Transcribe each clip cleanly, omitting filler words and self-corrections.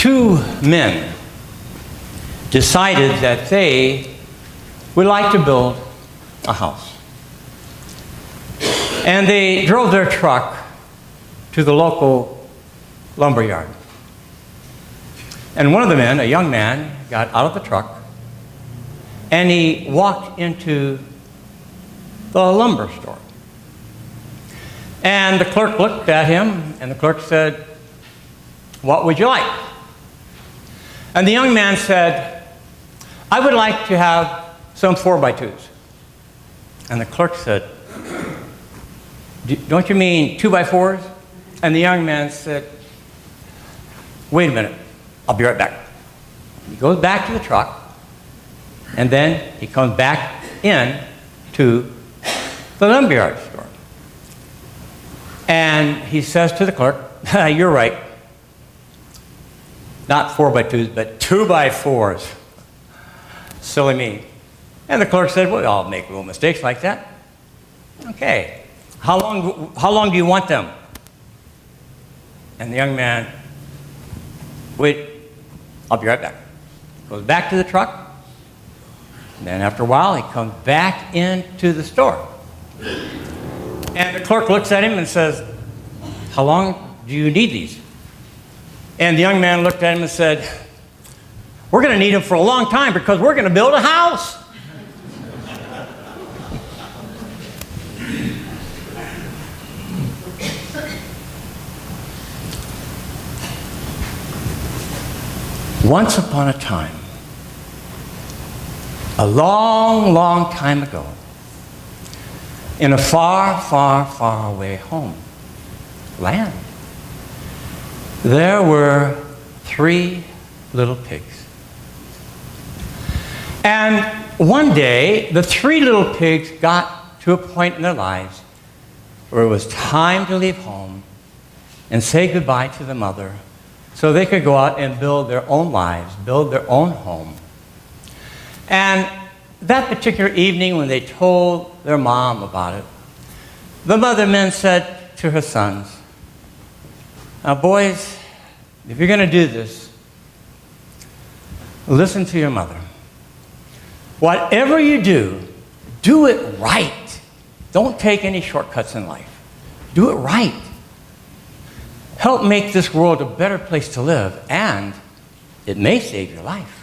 two men decided that they would like to build a house. And they drove their truck to the local lumber yard. And one of the men, a young man, got out of the truck and he walked into the lumber store. And the clerk looked at him and the clerk said, "What would you like?" And the young man said, "I would like to have some 4x2s. And the clerk said, "Don't you mean 2x4s? And the young man said, "Wait a minute, I'll be right back." He goes back to the truck, and then he comes back in to the lumberyard store. And he says to the clerk, "You're right. Not 4x2s, but 2x4s. Silly me." And the clerk said, "Well, I'll make little mistakes like that. Okay. How long do you want them?" And the young man, "Wait, I'll be right back." Goes back to the truck. And then after a while, he comes back into the store. And the clerk looks at him and says, "How long do you need these?" And the young man looked at him and said, "We're going to need them for a long time because we're going to build a house." Once upon a time, a long, long time ago, in a far, far, far away land, there were 3 little pigs. And one day, the 3 little pigs got to a point in their lives where it was time to leave home and say goodbye to the mother so they could go out and build their own lives, build their own home. And that particular evening when they told their mom about it, the mother then said to her sons, "Now boys, if you're going to do this, listen to your mother. Whatever you do, do it right. Don't take any shortcuts in life. Do it right. Help make this world a better place to live, and it may save your life."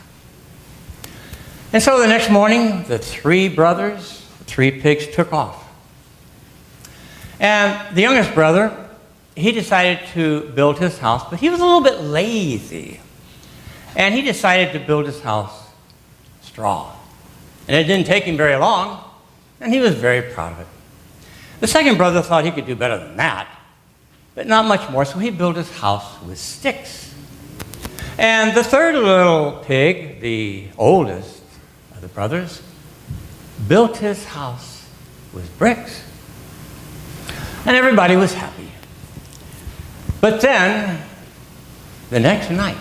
And so the next morning, the 3 brothers, the 3 pigs, took off. And the youngest brother, he decided to build his house, but he was a little bit lazy. And he decided to build his house straw. And it didn't take him very long, and he was very proud of it. The second brother thought he could do better than that, but not much more, so he built his house with sticks. And the third little pig, the oldest of the brothers, built his house with bricks. And everybody was happy. But then, the next night,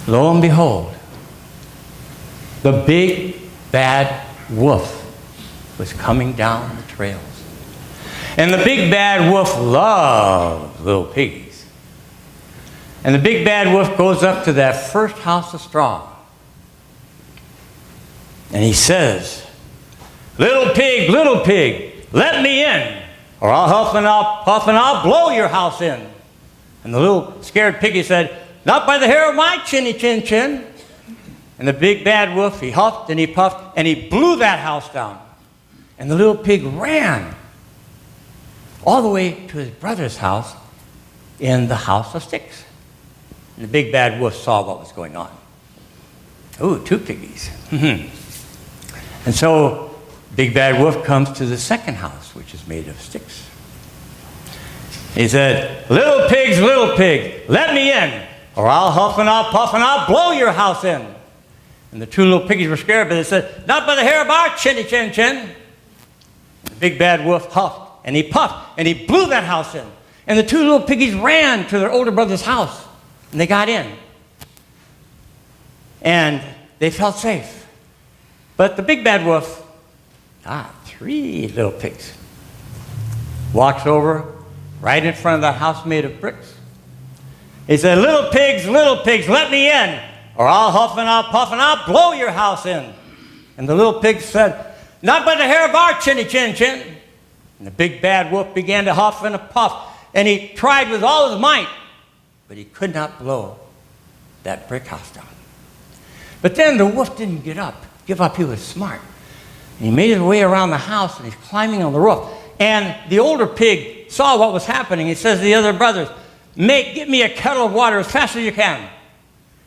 lo and behold, the big bad wolf was coming down the trails. And the big bad wolf loved little piggies. And the big bad wolf goes up to that first house of straw. And he says, little pig, let me in, or I'll huff and I'll puff and I'll blow your house in." And the little scared piggy said, "Not by the hair of my chinny chin chin." And the big bad wolf, he huffed and he puffed and he blew that house down. And the little pig ran all the way to his brother's house in the house of sticks. And the big bad wolf saw what was going on. Ooh, 2 piggies. And so big bad wolf comes to the second house, which is made of sticks. He said, little pig, let me in, or I'll huff and I'll puff and I'll blow your house in." And the 2 little piggies were scared, but they said, "Not by the hair of our chinny chin chin." And the big bad wolf huffed and he puffed and he blew that house in. And the 2 little piggies ran to their older brother's house and they got in. And they felt safe. But the big bad wolf, 3 little pigs, walks over right in front of the house made of bricks. He said, little pigs, let me in, or I'll huff and I'll puff and I'll blow your house in. And the little pig said, not by the hair of our chinny chin chin. And the big bad wolf began to huff and to puff, and he tried with all his might, but he could not blow that brick house down. But then the wolf didn't give up. He was smart. And he made his way around the house, and he's climbing on the roof. And the older pig saw what was happening. He says to the other brothers, get me a kettle of water as fast as you can.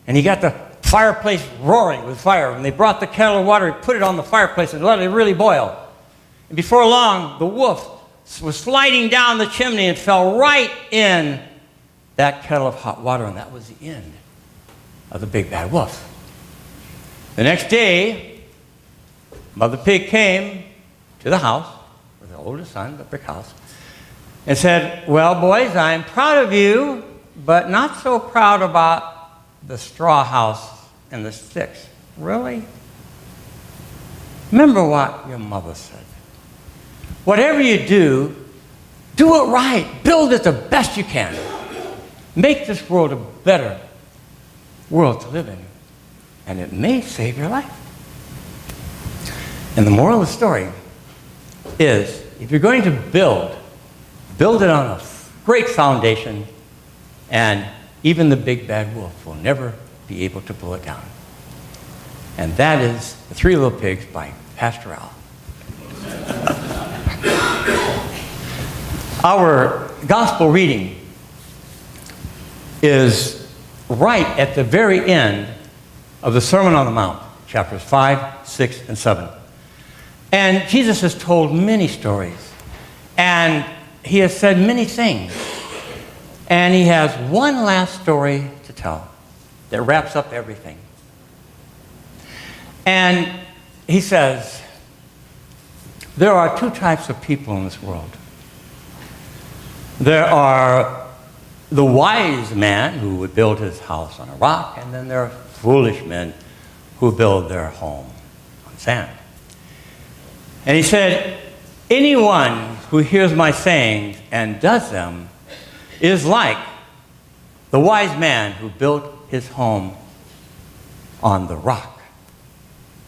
And he got the fireplace roaring with fire. And they brought the kettle of water, he put it on the fireplace and let it really boil. And before long, the wolf was sliding down the chimney and fell right in that kettle of hot water. And that was the end of the big bad wolf. The next day, Mother Pig came to the house with the oldest son, the brick house, and said, well, boys, I'm proud of you, but not so proud about the straw house and the sticks. Really? Remember what your mother said. Whatever you do, do it right. Build it the best you can. Make this world a better world to live in. And it may save your life. And the moral of the story is, if you're going to build it on a great foundation, and even the big bad wolf will never be able to blow it down. And that is The Three Little Pigs by Pastor Al. Our gospel reading is right at the very end of the Sermon on the Mount, chapters 5, 6, and 7. And Jesus has told many stories, and he has said many things. And he has one last story to tell that wraps up everything. And he says, there are two types of people in this world. There are the wise man who would build his house on a rock, and then there are foolish men who build their home on sand. And he said, anyone who hears my sayings and does them is like the wise man who built his home on the rock.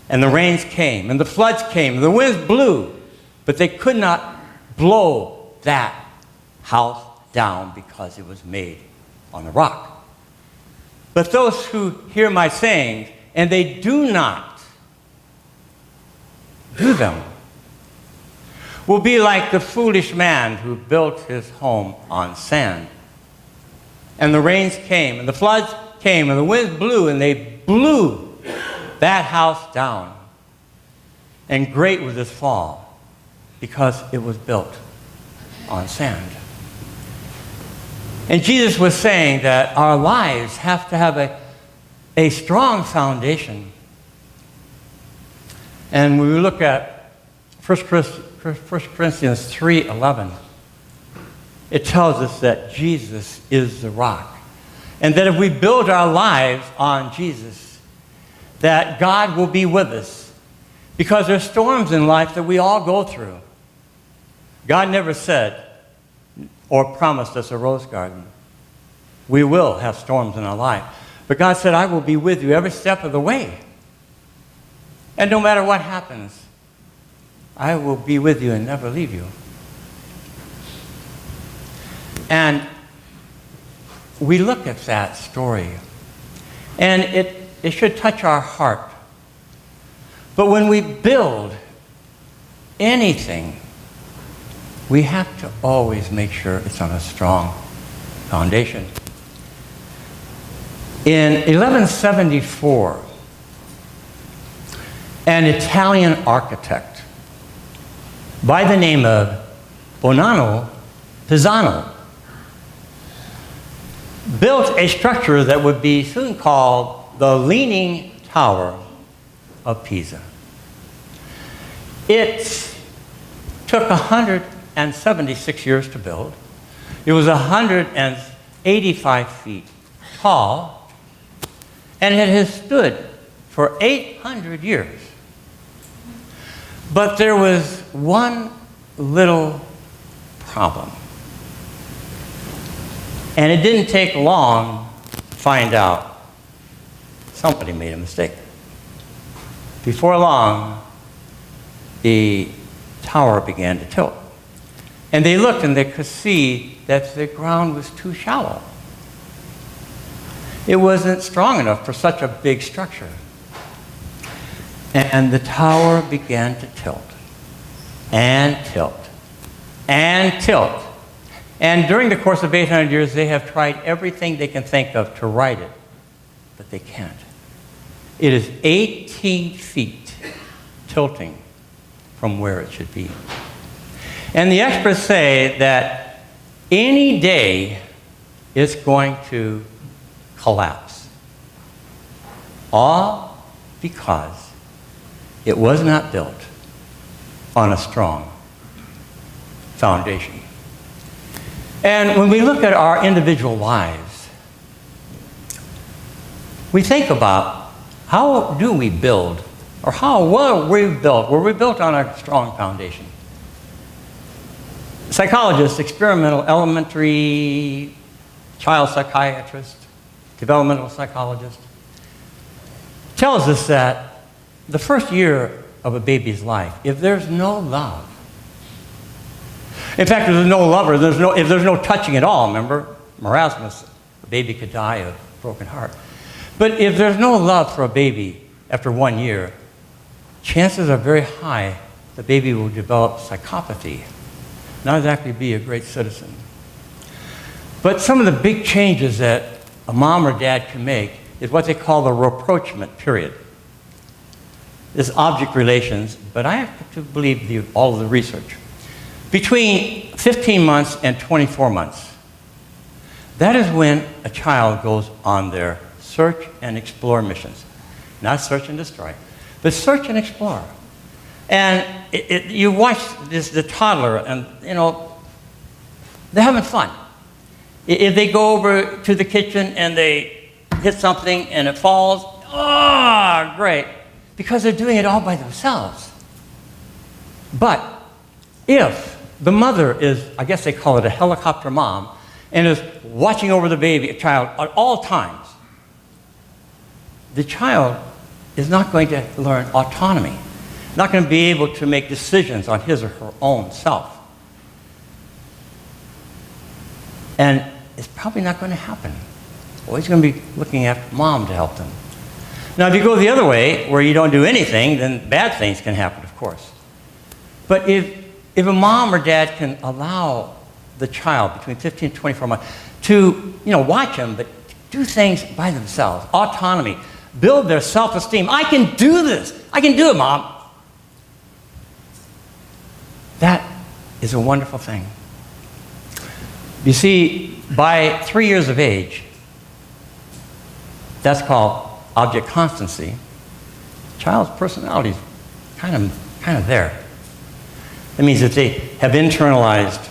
And the rains came, and the floods came, and the winds blew, but they could not blow that house down because it was made on the rock. But those who hear my sayings and they do not do them will be like the foolish man who built his home on sand. And the rains came, and the floods came, and the winds blew, and they blew that house down. And great was its fall, because it was built on sand. And Jesus was saying that our lives have to have a strong foundation. And when we look at 1 Corinthians 3:11, it tells us that Jesus is the rock. And that if we build our lives on Jesus, that God will be with us. Because there's storms in life that we all go through. God never said or promised us a rose garden. We will have storms in our life. But God said, I will be with you every step of the way. And no matter what happens, I will be with you and never leave you. And we look at that story, and it should touch our heart. But when we build anything, we have to always make sure it's on a strong foundation. In 1174, an Italian architect by the name of Bonanno Pisano built a structure that would be soon called the Leaning Tower of Pisa. It took 176 years to build. It was 185 feet tall, and it has stood for 800 years. But there was one little problem. And it didn't take long to find out somebody made a mistake. Before long, the tower began to tilt. And they looked and they could see that the ground was too shallow. It wasn't strong enough for such a big structure. And the tower began to tilt and tilt and tilt. And during the course of 800 years, they have tried everything they can think of to right it, but they can't. It is 18 feet tilting from where it should be. And the experts say that any day it's going to collapse. All because it was not built on a strong foundation. And when we look at our individual lives, we think about how do we build, or what were we built? Were we built on a strong foundation? Psychologists, experimental, elementary, child psychiatrist, developmental psychologist, tells us that the first year of a baby's life, if there's no love, in fact, if there's no lover, if there's no touching at all, remember, marasmus, a baby could die of a broken heart. But if there's no love for a baby after 1 year, chances are very high the baby will develop psychopathy, not exactly be a great citizen. But some of the big changes that a mom or dad can make is what they call the rapprochement period. This object relations, but I have to believe all of the research. Between 15 months and 24 months, that is when a child goes on their search and explore missions. Not search and destroy, but search and explore. And you watch the toddler, and they're having fun. If they go over to the kitchen and they hit something and it falls, oh, great, because they're doing it all by themselves. But if the mother is, I guess they call it a helicopter mom, and is watching over the child at all times, the child is not going to learn autonomy, not going to be able to make decisions on his or her own self. And it's probably not going to happen. Always going to be looking after mom to help them. Now, if you go the other way, where you don't do anything, then bad things can happen, of course. But if a mom or dad can allow the child between 15 and 24 months to, watch them, but do things by themselves, autonomy, build their self-esteem. I can do this. I can do it, Mom. That is a wonderful thing. You see, by 3 years of age, that's called object constancy. Child's personality is kind of there. That means that they have internalized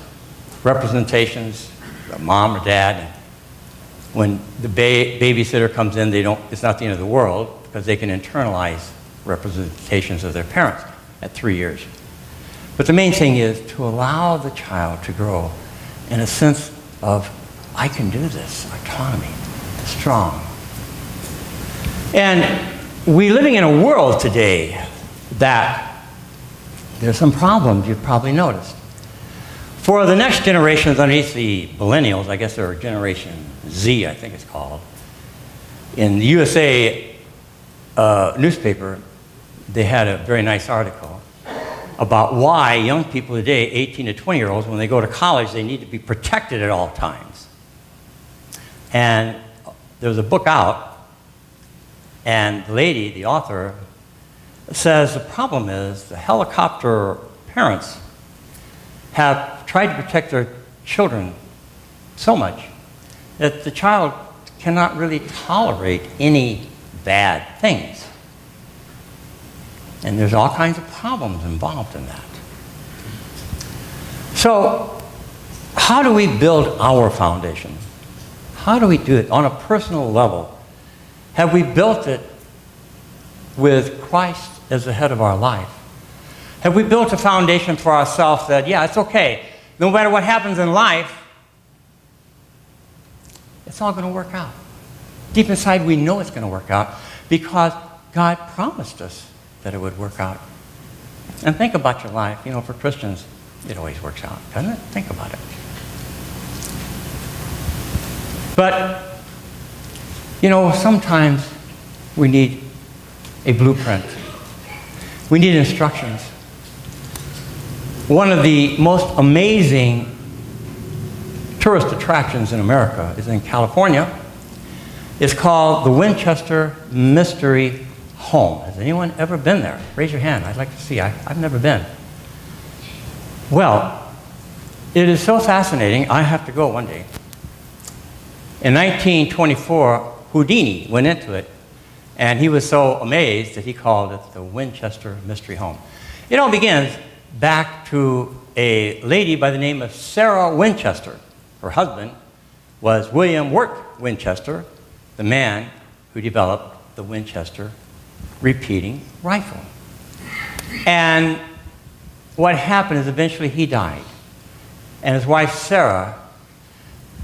representations, mom or dad. And when the babysitter comes in, it's not the end of the world, because they can internalize representations of their parents at 3 years. But the main thing is to allow the child to grow in a sense of, I can do this, autonomy, strong. And we're living in a world today that there's some problems you've probably noticed. For the next generations underneath the millennials, I guess they're Generation Z, I think it's called, in the USA newspaper, they had a very nice article about why young people today, 18 to 20-year-olds, when they go to college, they need to be protected at all times. And there was a book out, and the lady, the author, says the problem is the helicopter parents have tried to protect their children so much that the child cannot really tolerate any bad things. And there's all kinds of problems involved in that. So, how do we build our foundation? How do we do it on a personal level? Have we built it with Christ as the head of our life? Have we built a foundation for ourselves that, yeah, it's okay. No matter what happens in life, It's all going to work out. Deep inside, we know it's going to work out because God promised us that it would work out. And think about your life. You know, for Christians, it always works out, doesn't it? Think about it. But, you know, sometimes we need a blueprint. We need instructions. One of the most amazing tourist attractions in America is in California. It's called the Winchester Mystery Home. Has anyone ever been there? Raise your hand. I'd like to see. I've never been. Well, it is so fascinating. I have to go one day. In 1924, Houdini went into it, and he was so amazed that he called it the Winchester Mystery Home. It all begins back to a lady by the name of Sarah Winchester. Her husband was William Wirt Winchester, the man who developed the Winchester repeating rifle. And what happened is eventually he died. And his wife Sarah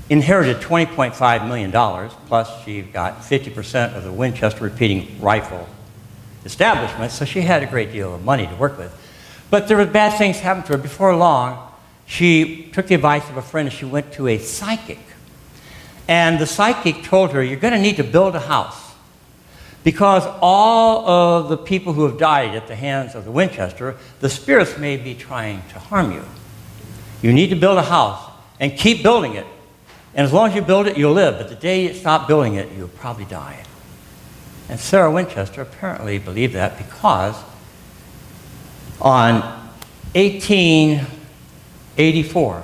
inherited $20.5 million, plus she got 50% of the Winchester repeating rifle establishment, so she had a great deal of money to work with. But there were bad things happened to her. Before long, she took the advice of a friend and she went to a psychic. And the psychic told her, you're going to need to build a house because all of the people who have died at the hands of the Winchester, the spirits may be trying to harm you. You need to build a house and keep building it. And as long as you build it, you'll live. But the day you stop building it, you'll probably die. And Sarah Winchester apparently believed that because on 1884,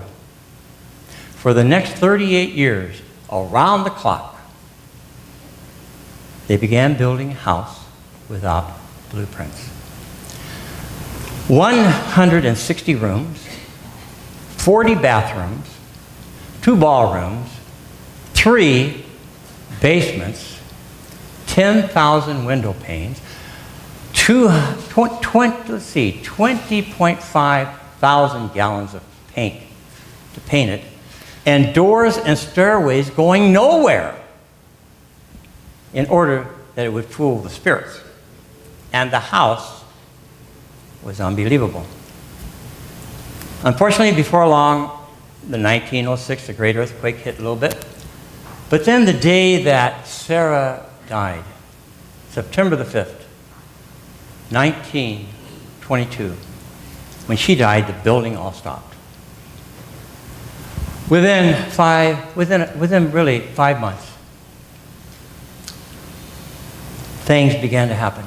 for the next 38 years, around the clock, they began building a house without blueprints. 160 rooms, 40 bathrooms, 2 ballrooms, 3 basements, 10,000 window panes, 20.5 thousand gallons of paint to paint it, and doors and stairways going nowhere in order that it would fool the spirits. And the house was unbelievable. Unfortunately, before long, the 1906, the great earthquake hit a little bit. But then the day that Sarah died, September the 5th, 1922, when she died, the building all stopped. Within really 5 months, things began to happen.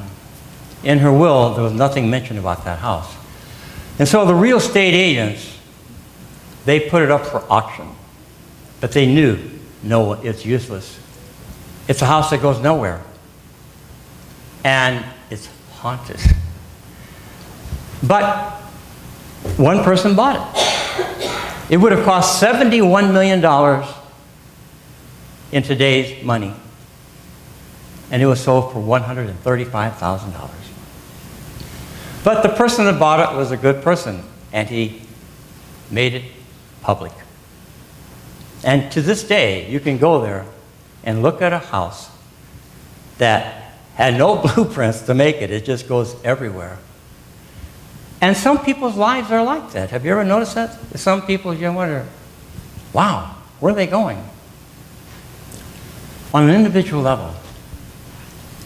In her will, there was nothing mentioned about that house. And so the real estate agents, they put it up for auction. But they knew, no, it's useless. It's a house that goes nowhere. And it's haunted. But one person bought it. It would have cost $71 million in today's money. And it was sold for $135,000. But the person that bought it was a good person, and he made it public. And to this day, you can go there and look at a house that had no blueprints to make it. It just goes everywhere. And some people's lives are like that. Have you ever noticed that? Some people, you wonder, wow, where are they going? On an individual level,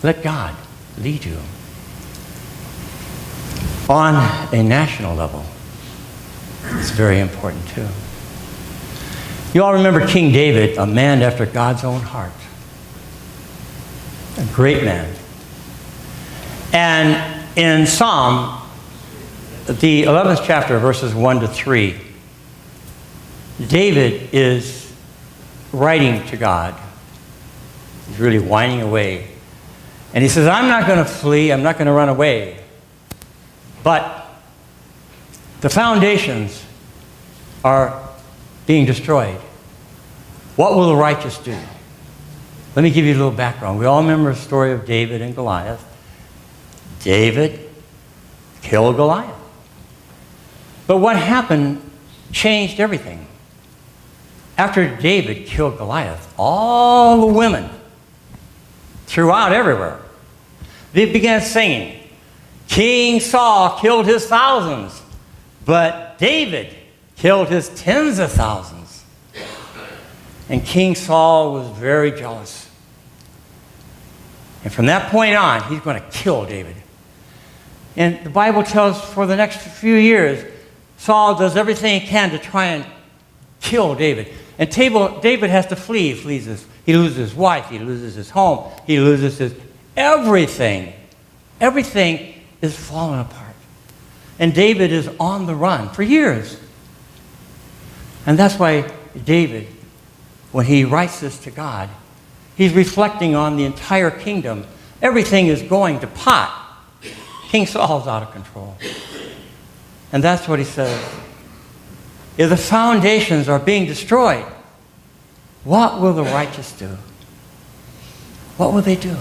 let God lead you. On a national level, it's very important too. You all remember King David, a man after God's own heart. A great man. And in Psalm, the 11th chapter, verses 1 to 3, David is writing to God. He's really whining away. And he says, I'm not going to flee, I'm not going to run away. But the foundations are being destroyed. What will the righteous do? Let me give you a little background. We all remember the story of David and Goliath. David killed Goliath. But what happened changed everything. after David killed Goliath, all the women throughout everywhere, they began singing, King Saul killed his thousands, but David killed his tens of thousands. And King Saul was very jealous. And from that point on, he's going to kill David. And the Bible tells for the next few years, Saul does everything he can to try and kill David. And David has to flee. He loses his wife. He loses his home. He loses his everything. Everything is falling apart. And David is on the run for years. And that's why David, when he writes this to God, he's reflecting on the entire kingdom. Everything is going to pot. King Saul's out of control. And that's what he says. If the foundations are being destroyed, what will the righteous do? What will they do?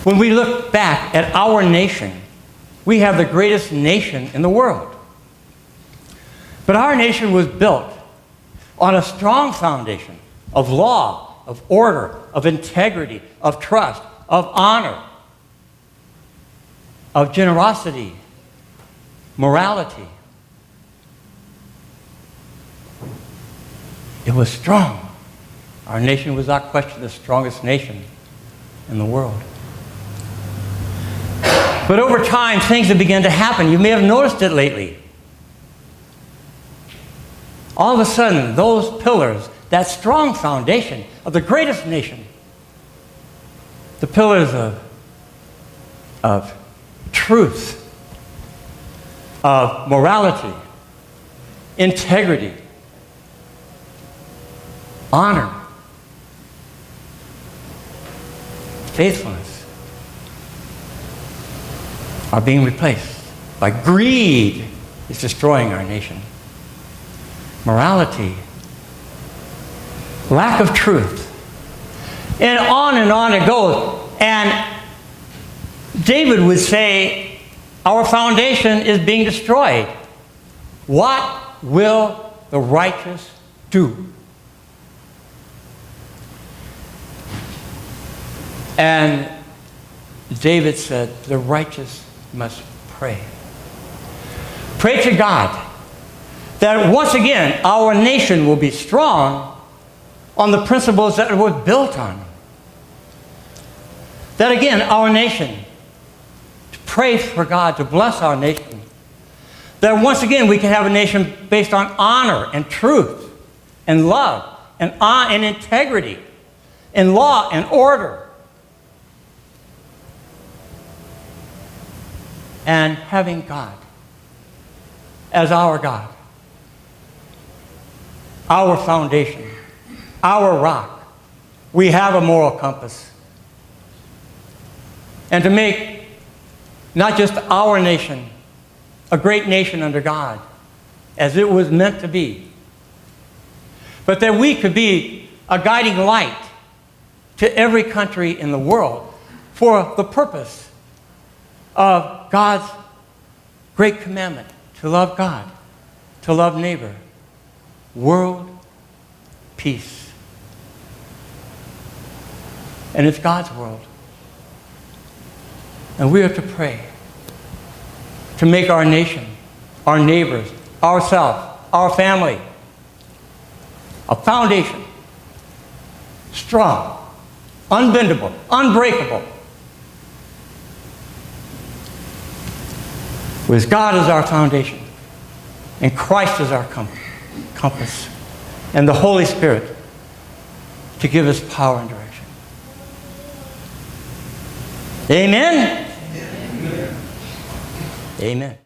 When we look back at our nation, we have the greatest nation in the world. But our nation was built on a strong foundation of law, of order, of integrity, of trust, of honor, of generosity, morality. It was strong. Our nation was without question the strongest nation in the world. But over time, things have begun to happen. You may have noticed it lately. All of a sudden, those pillars, that strong foundation of the greatest nation, the pillars of truth, of morality, integrity, honor, faithfulness, are being replaced by greed. Is destroying our nation. Morality, lack of truth, and on it goes. And David would say, our foundation is being destroyed. What will the righteous do? And David said, the righteous must pray. Pray to God that once again our nation will be strong on the principles that it was built on. That again, our nation, to pray for God to bless our nation. That once again we can have a nation based on honor and truth and love and integrity and law and order. And having God as our God, our foundation, our rock. We have a moral compass. And to make not just our nation a great nation under God, as it was meant to be, but that we could be a guiding light to every country in the world for the purpose of God's great commandment, to love God, to love neighbor, world peace. And it's God's world. And we have to pray to make our nation, our neighbors, ourselves, our family, a foundation, strong, unbendable, unbreakable, with God as our foundation, and Christ as our compass, and the Holy Spirit to give us power and direction. Amen? Amen. Amen.